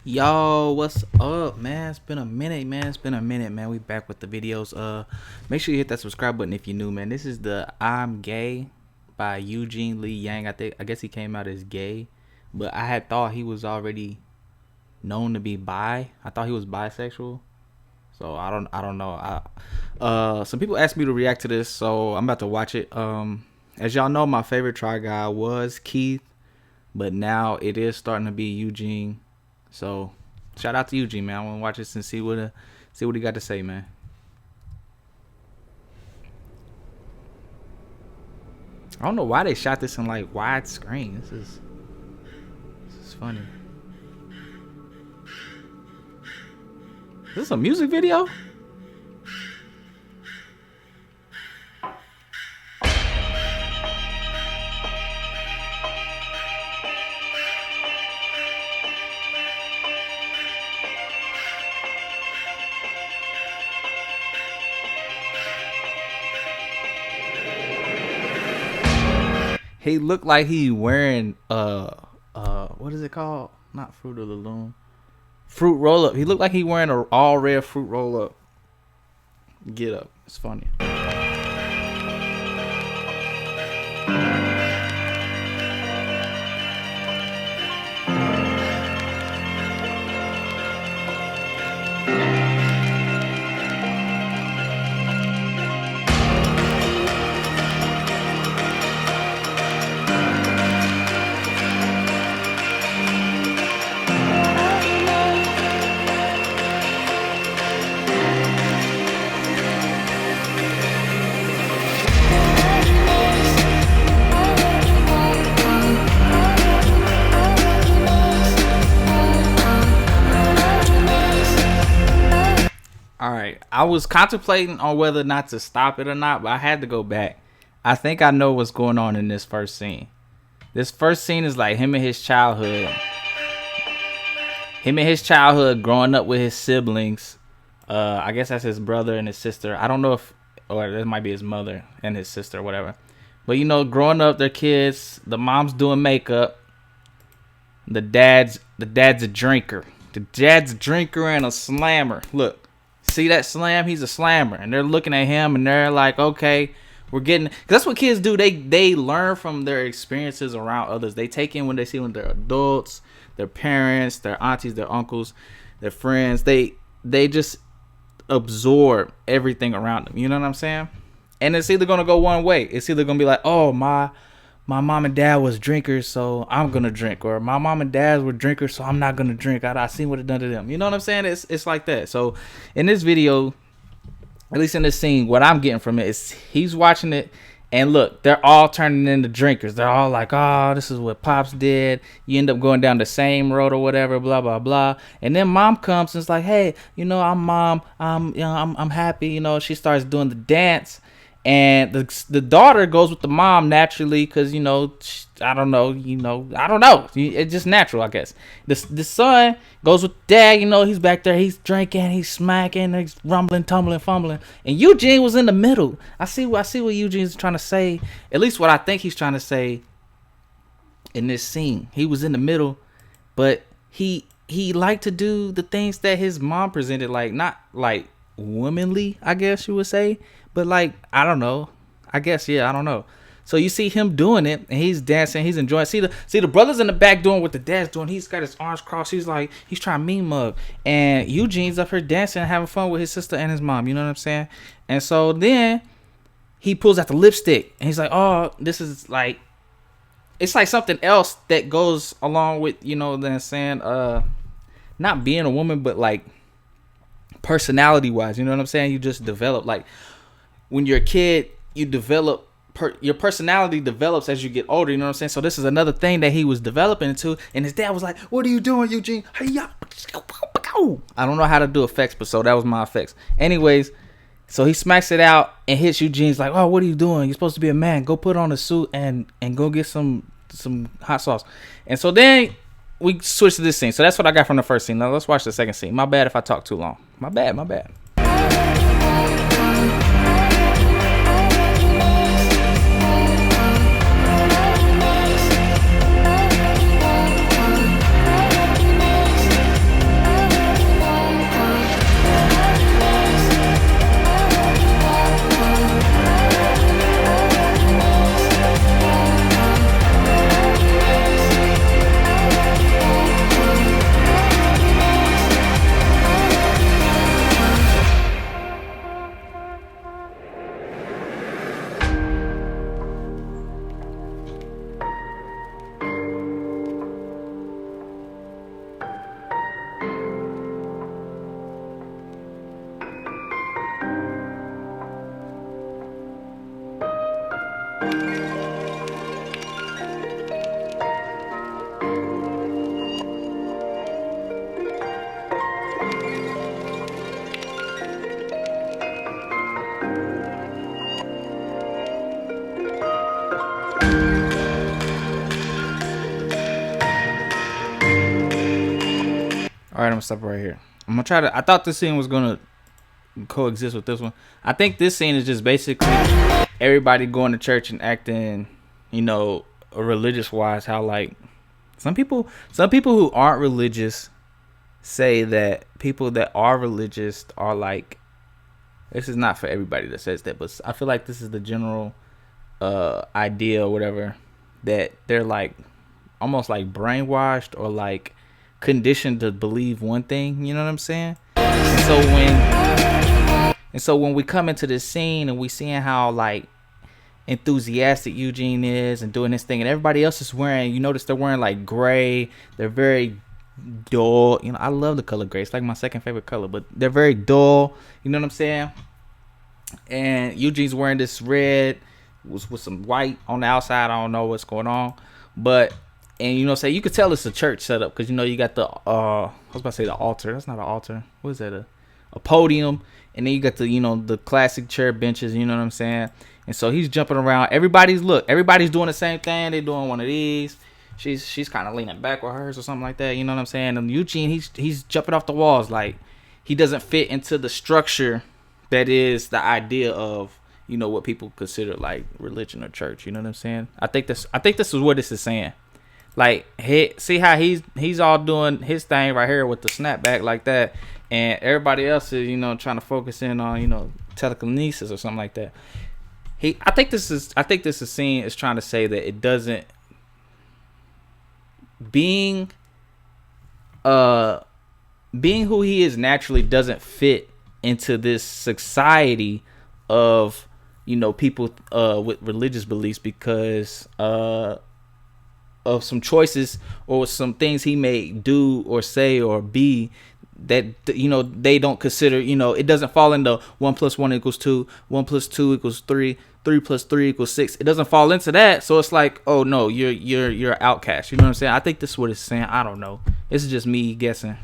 Yo, what's up, man? It's been a minute, man. We back with the videos. Make sure you hit that subscribe button if you're new, man. This is the I'm Gay by Eugene Lee Yang. I guess he came out as gay, but I had thought he was already known to be bi. I thought he was bisexual. So I don't know. Some people asked me to react to this, so I'm about to watch it. As y'all know, my favorite try guy was Keith, but now it is starting to be Eugene. So shout out to Eugene, man. I want to watch this and see what he got to say, man. I don't know why they shot this in like widescreen. This is funny. Is this a music video? He looked like he wearing what is it called? Not Fruit of the Loom. Fruit roll up. He looked like he wearing a all red fruit roll up. Get up. It's funny. All right, I was contemplating on whether or not to stop it or not, but I had to go back. I think I know what's going on in this first scene. This first scene is like him and his childhood. Growing up with his siblings. I guess that's his brother and his sister. I don't know if, or that might be his mother and his sister or whatever. But you know, growing up, their kids. The mom's doing makeup. The dad's a drinker. The dad's a drinker and a slammer. Look. See that slam? He's a slammer, and they're looking at him, and they're like, "Okay, we're getting." Cause that's what kids do. They learn from their experiences around others. They take in when they see when they're adults, their parents, their aunties, their uncles, their friends. They just absorb everything around them. You know what I'm saying? And it's either gonna go one way. It's either gonna be like, "Oh, my mom and dad was drinkers, so I'm gonna drink," or my mom and dad were drinkers, so I'm not gonna drink. I seen what it done to them. You know what I'm saying? It's like that. So in this video, at least in this scene, what I'm getting from it is he's watching it, and look, they're all turning into drinkers. They're all like, "Oh, this is what Pops did." You end up going down the same road or whatever, blah blah blah. And then mom comes and it's like, "Hey, you know, I'm mom. I'm happy." You know, she starts doing the dance. And the daughter goes with the mom naturally because, you know, I don't know. It's just natural, I guess. The son goes with dad. You know, he's back there. He's drinking. He's smacking. He's rumbling, tumbling, fumbling. And Eugene was in the middle. I see what Eugene's trying to say. At least what I think he's trying to say in this scene. He was in the middle, but he liked to do the things that his mom presented, like not like womanly, I guess you would say. But like, I don't know. I guess, yeah, I don't know. So you see him doing it, and he's dancing, he's enjoying. See the brothers in the back doing what the dad's doing. He's got his arms crossed. He's trying to mean mug. And Eugene's up here dancing and having fun with his sister and his mom. You know what I'm saying? And so then he pulls out the lipstick, and he's like, "Oh, this is like," it's like something else that goes along with, you know, then saying, not being a woman, but like personality wise. You know what I'm saying? You just develop, like, when you're a kid, you develop, your personality develops as you get older. You know what I'm saying? So this is another thing that he was developing into. And his dad was like, "What are you doing, Eugene? I don't know how to do effects, but so that was my effects. Anyways, so he smacks it out and hits Eugene's like, "Oh, what are you doing? You're supposed to be a man. Go put on a suit and go get some hot sauce." And so then we switch to this scene. So that's what I got from the first scene. Now let's watch the second scene. My bad if I talk too long. My bad. All right, I'm gonna stop right here. I'm gonna try to. I thought this scene was gonna coexist with this one. I think this scene is just basically everybody going to church and acting, you know, religious wise. How like some people who aren't religious say that people that are religious are like. This is not for everybody that says that, but I feel like this is the general idea or whatever, that they're like almost like brainwashed or like conditioned to believe one thing. You know what I'm saying? And so when we come into this scene and we seeing how like enthusiastic Eugene is and doing his thing, and everybody else is wearing, you notice they're wearing like gray. They're very dull. You know, I love the color gray. It's like my second favorite color, but they're very dull. You know what I'm saying? And Eugene's wearing this red with some white on the outside. I don't know what's going on, but and you know, say you could tell it's a church setup because you know you got the I was about to say the altar. That's not an altar. What is that? A podium, and then you got the, you know, the classic chair benches. You know what I'm saying? And so he's jumping around. Everybody's doing the same thing. They're doing one of these. She's kind of leaning back with hers or something like that. You know what I'm saying? And Eugene, he's jumping off the walls like he doesn't fit into the structure that is the idea of, you know, what people consider like religion or church. You know what I'm saying? I think this is what this is saying. Like, see how he's all doing his thing right here with the snapback like that, and everybody else is, you know, trying to focus in on, you know, telekinesis or something like that. I think this is scene is trying to say that it doesn't being who he is naturally doesn't fit into this society of, you know, people with religious beliefs because of some choices or some things he may do or say or be that, you know, they don't consider, you know, it doesn't fall into 1 + 1 = 2, 1 + 2 = 3, 3 + 3 = 6. It doesn't fall into that. So it's like, oh no, you're an outcast. You know what I'm saying? I think this is what it's saying. I don't know. This is just me guessing.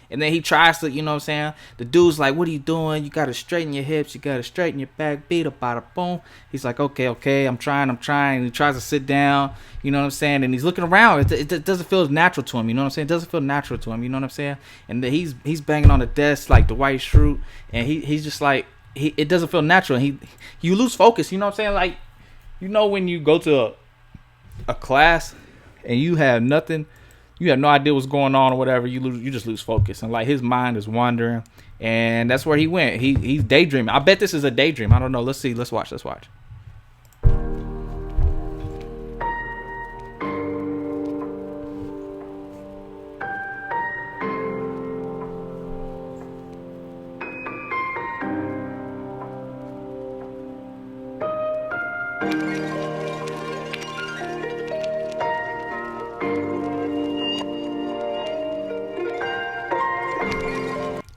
And then he tries to, you know what I'm saying? The dude's like, what are you doing? You got to straighten your hips. You got to straighten your back. Beat up, bada, boom. He's like, okay, I'm trying. And he tries to sit down, you know what I'm saying? And he's looking around. It doesn't feel natural to him, you know what I'm saying? It doesn't feel natural to him, you know what I'm saying? And then he's banging on the desk like the white shrew. And he's just like, it doesn't feel natural. You lose focus, you know what I'm saying? Like, you know when you go to a class and you have nothing, you have no idea what's going on or whatever, you just lose focus, and like his mind is wandering, and that's where he went. He's daydreaming. I bet this is a daydream. I don't know. Let's see. Let's watch.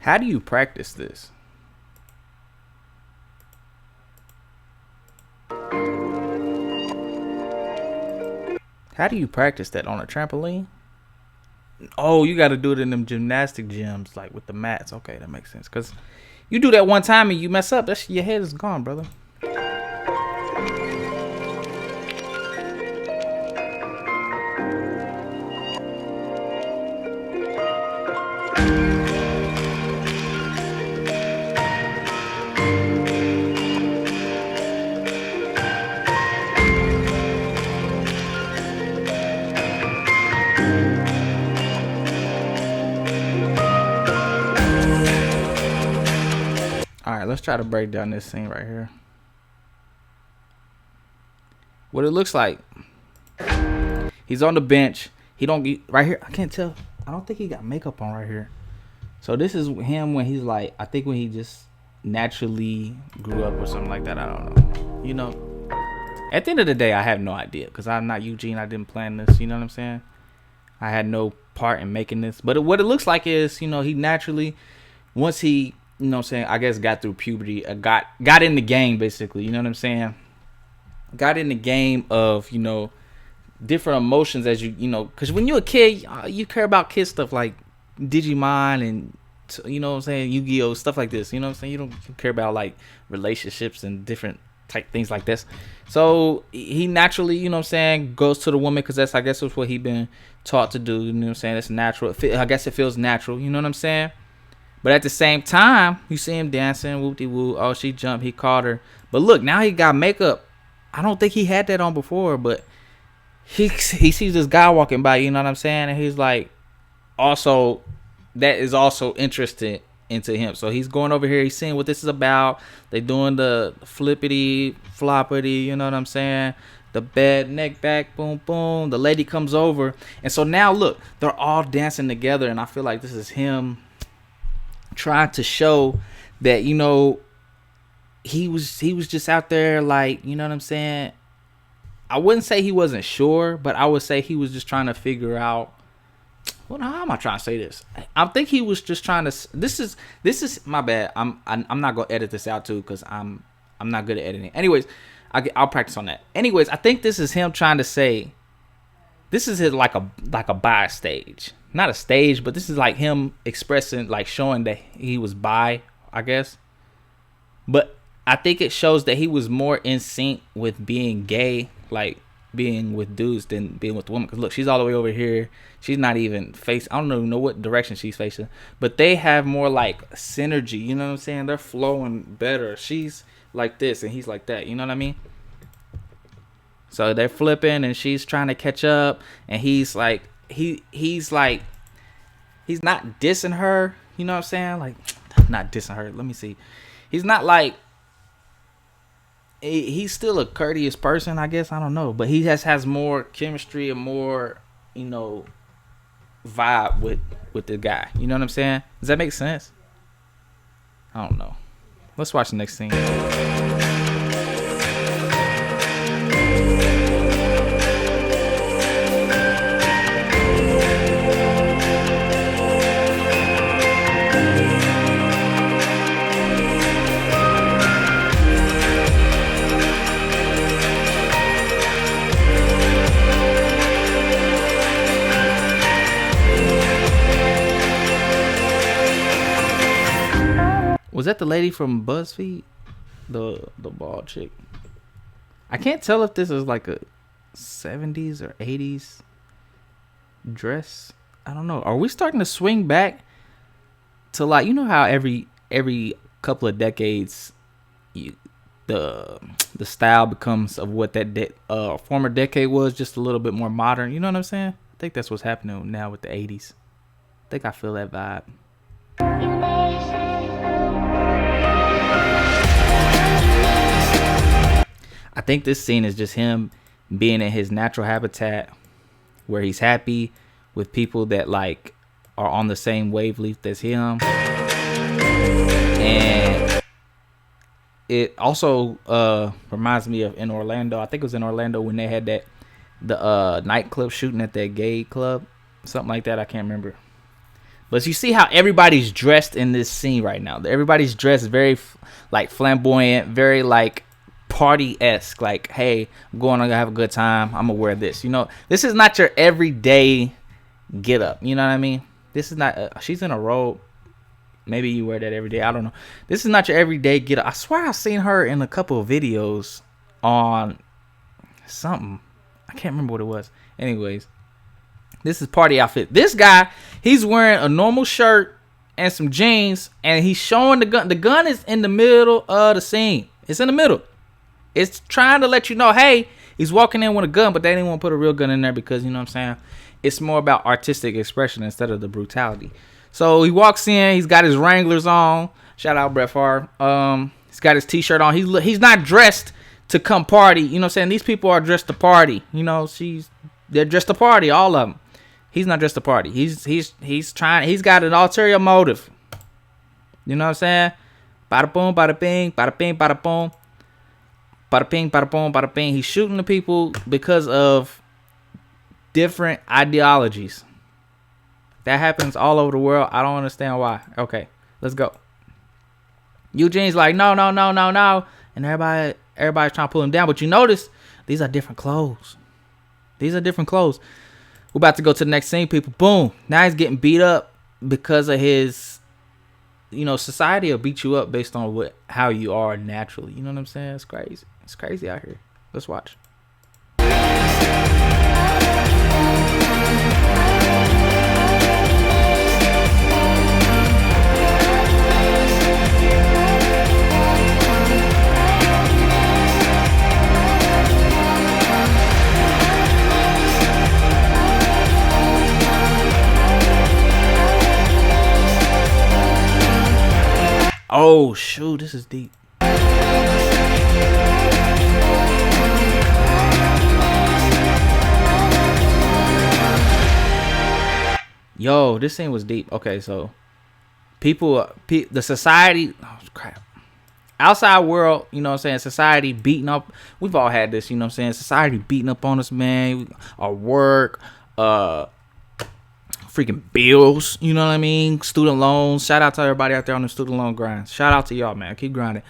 How do you practice this? How do you practice that on a trampoline? Oh, you got to do it in them gymnastic gyms, like with the mats. Okay, that makes sense. Cause you do that one time and you mess up, your head is gone, brother. All right, let's try to break down this scene right here. What it looks like. He's on the bench. He don't get right here. I can't tell. I don't think he got makeup on right here. So this is him when he's like, I think when he just naturally grew up or something like that. I don't know. You know, at the end of the day, I have no idea because I'm not Eugene. I didn't plan this. You know what I'm saying? I had no part in making this. But what it looks like is, you know, he naturally, once he, you know what I'm saying, I guess got through puberty, got in the game basically, you know what I'm saying? Got in the game of, you know, different emotions as you know, because when you're a kid, you care about kid stuff like Digimon and, you know what I'm saying, Yu-Gi-Oh, stuff like this, you know what I'm saying? You don't care about like relationships and different like things like this. So he naturally, you know what I'm saying, goes to the woman because that's, I guess, that's what he been taught to do. You know what I'm saying? It's natural. I guess it feels natural. You know what I'm saying? But at the same time, you see him dancing, whoop-de-woo. Oh, she jumped. He caught her. But look, now he got makeup. I don't think he had that on before, but he sees this guy walking by. You know what I'm saying? And he's like, also, that is also interested into him. So he's going over here. He's seeing what this is about. They doing the flippity floppity. You know what I'm saying? The bed, neck back, boom, boom. The lady comes over, and so now look, they're all dancing together, and I feel like this is him trying to show that, you know, he was just out there, like, you know what I'm saying? I wouldn't say he wasn't sure, but I would say he was just trying to figure out. Well, how am I trying to say this? I think he was just trying to. This is my bad. I'm not gonna edit this out too because I'm not good at editing. Anyways, I'll practice on that. Anyways, I think this is him trying to say. This is his like a bi stage, not a stage, but this is like him expressing, like showing that he was bi, I guess. But I think it shows that he was more in sync with being gay, like being with dudes than being with the woman. Because look, she's all the way over here. She's not even facing. I don't even know what direction she's facing. But they have more like synergy. You know what I'm saying? They're flowing better. She's like this and he's like that. You know what I mean? So they're flipping and she's trying to catch up. And he's like, he's like, he's not dissing her. You know what I'm saying? Like, not dissing her. Let me see. He's not like, he's still a courteous person, I guess. I don't know, but he has more chemistry and more, you know, vibe with the guy. You know what I'm saying? Does that make sense? I don't know. Let's watch the next scene. Was that the lady from BuzzFeed? The bald chick. I can't tell if this is like a 70s or 80s dress. I don't know. Are we starting to swing back to, like, you know how every couple of decades the style becomes of what that former decade was, just a little bit more modern. You know what I'm saying? I think that's what's happening now with the 80s. I think I feel that vibe. I think this scene is just him being in his natural habitat where he's happy with people that like are on the same wavelength as him. And it also reminds me of in Orlando. I think it was in Orlando when they had the nightclub shooting at that gay club. Something like that. I can't remember. But you see how everybody's dressed in this scene right now. Everybody's dressed very like flamboyant, very like party-esque, like, hey, I'm going to have a good time, I'm gonna wear this. You know, this is not your everyday get up. You know what I mean? This is not she's in a robe. Maybe you wear that every day, I don't know. This is not your everyday get up. I swear I've seen her in a couple of videos on something. I can't remember what it was. Anyways, this is party outfit. This guy, he's wearing a normal shirt and some jeans, and he's showing the gun. The gun is in the middle of the scene. It's in the middle. It's trying to let you know, hey, he's walking in with a gun, but they didn't want to put a real gun in there because, you know what I'm saying, it's more about artistic expression instead of the brutality. So he walks in, he's got his Wranglers on. Shout out Brett Favre. He's got his t-shirt on. He's not dressed to come party. You know what I'm saying? These people are dressed to party. You know, they're dressed to party, all of them. He's not dressed to party. He's got an ulterior motive. You know what I'm saying? Bada boom, bada bing, bada bing, bada boom. Bada ping, bada boom, bada bing. He's shooting the people because of different ideologies. That happens all over the world. I don't understand why. Okay, let's go. Eugene's like, no. And everybody's trying to pull him down. But you notice, these are different clothes. We're about to go to the next scene, people. Boom. Now he's getting beat up because of his, you know, society will beat you up based on how you are naturally. You know what I'm saying? It's crazy. It's crazy out here. Let's watch. Oh shoot, this is deep. Yo, this scene was deep. Okay, so the society, oh crap, outside world, you know what I'm saying, society beating up, we've all had this, you know what I'm saying, society beating up on us, man, our work, freaking bills, you know what I mean, student loans. Shout out to everybody out there on the student loan grind. Shout out to y'all, man. Keep grinding.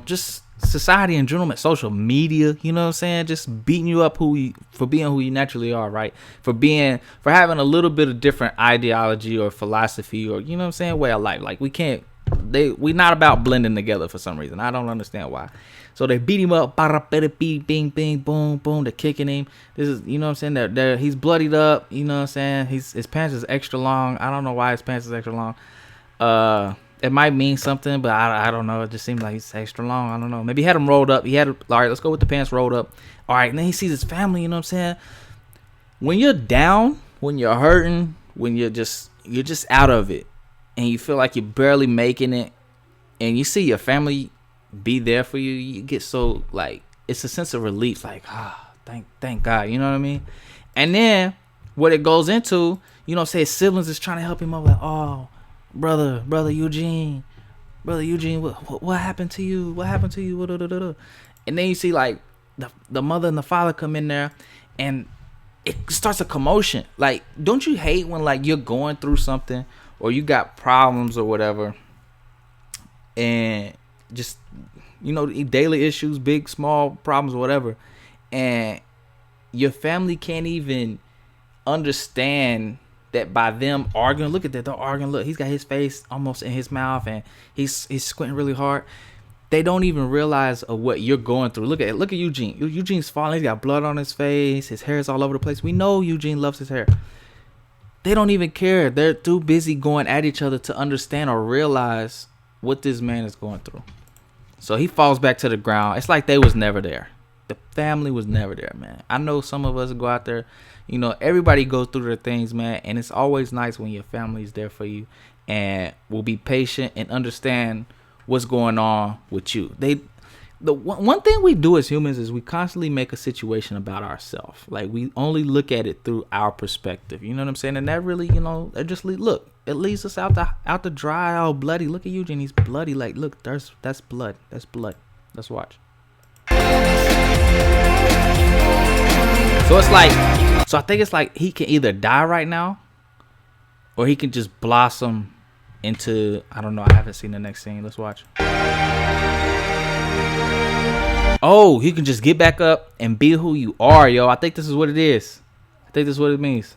Just society in general, social media, you know what I'm saying, just beating you up for being who you naturally are, right? For having a little bit of different ideology or philosophy, or, you know what I'm saying, way of life. Like, we not about blending together for some reason. I don't understand why. So they beat him up, bing, bing, bing, boom, boom. They're kicking him. This is, you know what I'm saying, he's bloodied up, you know what I'm saying. His pants is extra long. I don't know why his pants is extra long. It might mean something, but I don't know. It just seems like he's extra long. I don't know. Maybe he had him rolled up. All right, let's go with the pants rolled up. All right, and then he sees his family, you know what I'm saying. When you're down, when you're hurting, when you're just out of it, and you feel like you're barely making it, and you see your family be there for you, you get so, like, it's a sense of relief, like, thank God, you know what I mean? And then what it goes into, you know, say his siblings is trying to help him up, like, oh, brother Eugene, what happened to you? What happened to you? And then you see, like, the mother and the father come in there, and it starts a commotion. Like, don't you hate when, like, you're going through something, or you got problems or whatever, and just, you know, daily issues, big, small problems, whatever, and your family can't even understand that by them arguing. Look at that, they're arguing. Look, he's got his face almost in his mouth, and he's squinting really hard. They don't even realize of what you're going through. Look at Eugene. Eugene's falling. He's got blood on his face. His hair is all over the place. We know Eugene loves his hair. They don't even care. They're too busy going at each other to understand or realize what this man is going through. So he falls back to the ground. It's like they was never there. The family was never there, man. I know some of us go out there, you know, everybody goes through their things, man, and it's always nice when your family is there for you and will be patient and understand what's going on with you. The one thing we do as humans is we constantly make a situation about ourselves. Like, we only look at it through our perspective. You know what I'm saying? And that really, you know, it leads us out the dry, all bloody. Look at Eugene, he's bloody. Like, look, that's blood. That's blood. Let's watch. So I think it's like he can either die right now, or he can just blossom into, I don't know, I haven't seen the next scene. Let's watch. Oh, he can just get back up and be who you are, yo. I think this is what it is. I think this is what it means.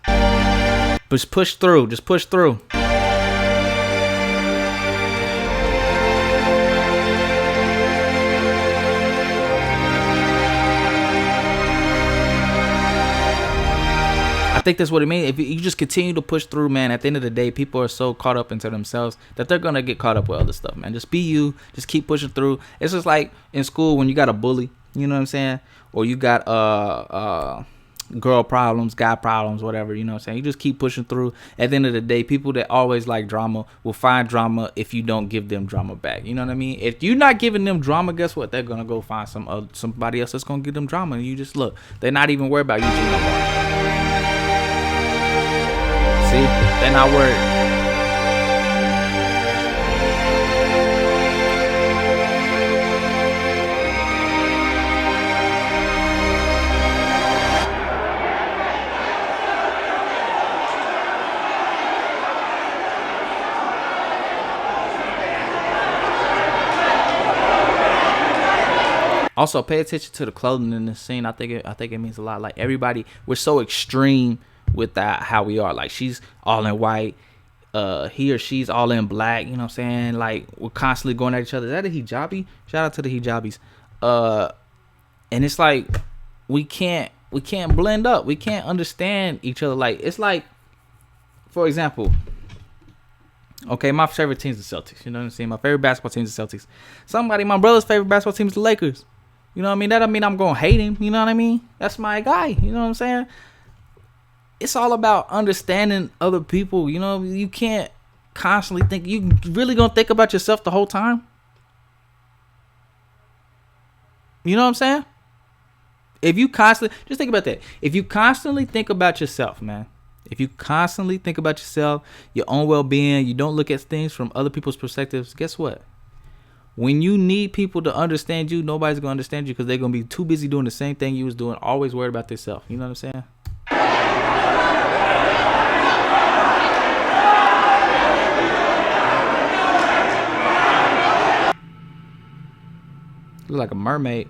Just push through. Just push through. I think that's what it means. If you just continue to push through, man, at the end of the day, people are so caught up into themselves that they're going to get caught up with other stuff, man. Just be you. Just keep pushing through. It's just like in school when you got a bully, you know what I'm saying? Or you got girl problems, guy problems, whatever, you know what I'm saying? You just keep pushing through. At the end of the day, people that always like drama will find drama if you don't give them drama back. You know what I mean? If you're not giving them drama, guess what? They're going to go find somebody else that's going to give them drama. And you just look. They're not even worried about you no more. See, they're not worried. Also, pay attention to the clothing in this scene. I think it means a lot. Like, everybody, we're so extreme with that, how we are. Like, she's all in white, he or she's all in black, you know what I'm saying? Like, we're constantly going at each other. Is that a hijabi? Shout out to the hijabis. And it's like we can't blend up. We can't understand each other. Like, it's like, for example, okay, my favorite team is the Celtics. You know what I'm saying? My favorite basketball team is the Celtics. My brother's favorite basketball team is the Lakers. You know what I mean? That don't mean I'm going to hate him. You know what I mean? That's my guy. You know what I'm saying? It's all about understanding other people. You know, you can't constantly think. You really going to think about yourself the whole time? You know what I'm saying? If you constantly, just think about that. If you constantly think about yourself, man. If you constantly think about yourself, your own well-being, you don't look at things from other people's perspectives, guess what? When you need people to understand you, nobody's going to understand you because they're going to be too busy doing the same thing you was doing, always worried about themselves. You know what I'm saying? Look like a mermaid.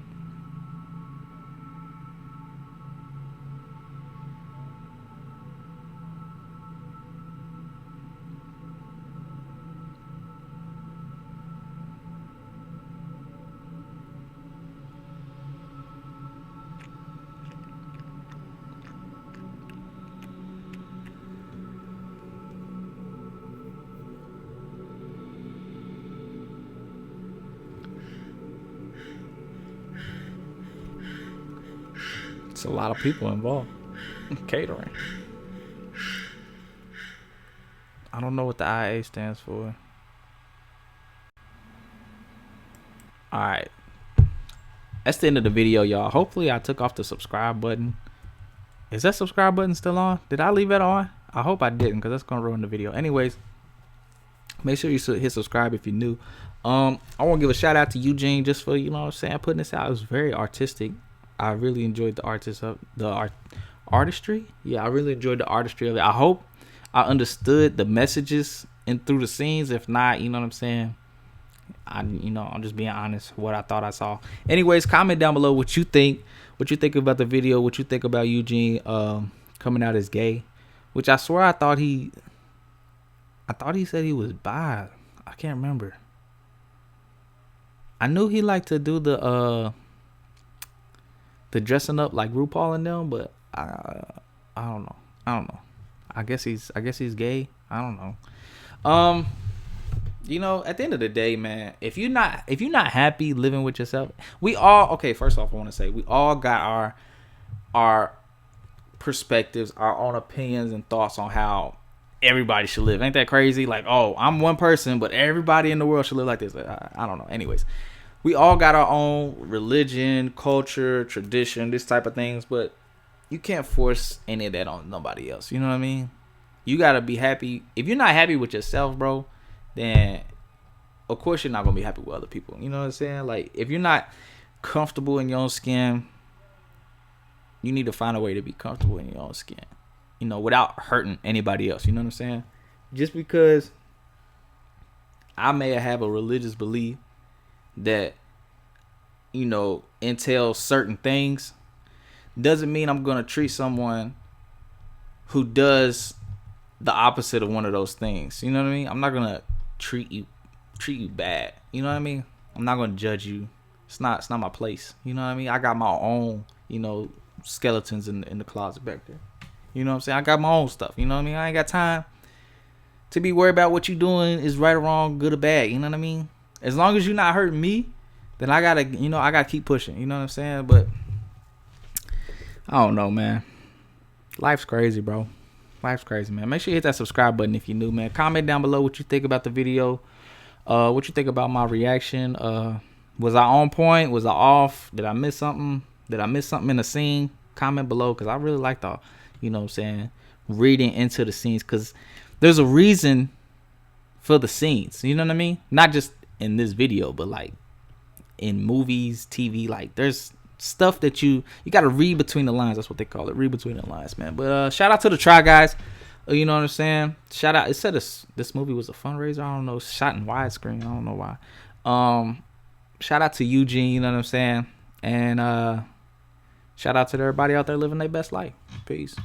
It's a lot of people involved. Catering. I don't know what the IA stands for. Alright. That's the end of the video, y'all. Hopefully I took off the subscribe button. Is that subscribe button still on? Did I leave that on? I hope I didn't, because that's going to ruin the video. Anyways, make sure you hit subscribe if you're new. I want to give a shout out to Eugene just for, you know what I'm saying, putting this out. It was very artistic. I really enjoyed the artistry. Yeah, I really enjoyed the artistry of it. I hope I understood the messages and through the scenes. If not, you know what I'm saying, I'm just being honest what I thought I saw. Anyways, comment down below what you think about the video, what you think about Eugene coming out as gay, which I swear I thought he said he was bi. I can't remember. I knew he liked to do the dressing up like RuPaul and them, but I don't know. I guess he's gay. I don't know. At the end of the day, man, if you're not happy living with yourself, first off, I want to say we all got our perspectives, our own opinions and thoughts on how everybody should live. Ain't that crazy? Like, oh, I'm one person, but everybody in the world should live like this. I don't know. Anyways, we all got our own religion, culture, tradition, this type of things, but you can't force any of that on nobody else. You know what I mean? You gotta be happy. If you're not happy with yourself, bro, then of course you're not gonna be happy with other people. You know what I'm saying? Like, if you're not comfortable in your own skin, you need to find a way to be comfortable in your own skin, without hurting anybody else. You know what I'm saying? Just because I may have a religious belief that entails certain things doesn't mean I'm gonna treat someone who does the opposite of one of those things. You know what I mean? I'm not gonna treat you bad. You know what I mean? I'm not gonna judge you. It's not my place. You know what I mean? I got my own, skeletons in the closet back there. You know what I'm saying? I got my own stuff. You know what I mean? I ain't got time to be worried about what you doing is right or wrong, good or bad. You know what I mean? As long as you're not hurting me, then I gotta keep pushing. You know what I'm saying? But I don't know, man. Life's crazy, bro. Life's crazy, man. Make sure you hit that subscribe button if you're new, man. Comment down below what you think about the video. What you think about my reaction. Was I on point? Was I off? Did I miss something? Did I miss something in the scene? Comment below, because I really like the, reading into the scenes, because there's a reason for the scenes. You know what I mean? Not just in this video, but like in movies, TV. Like, there's stuff that you got to read between the lines. That's what they call it, read between the lines, man. But shout out to the Try Guys. You know what I'm saying? Shout out. It said this movie was a fundraiser. I don't know. Shot in widescreen. I don't know why. Shout out to Eugene. You know what I'm saying? And shout out to everybody out there living their best life. Peace.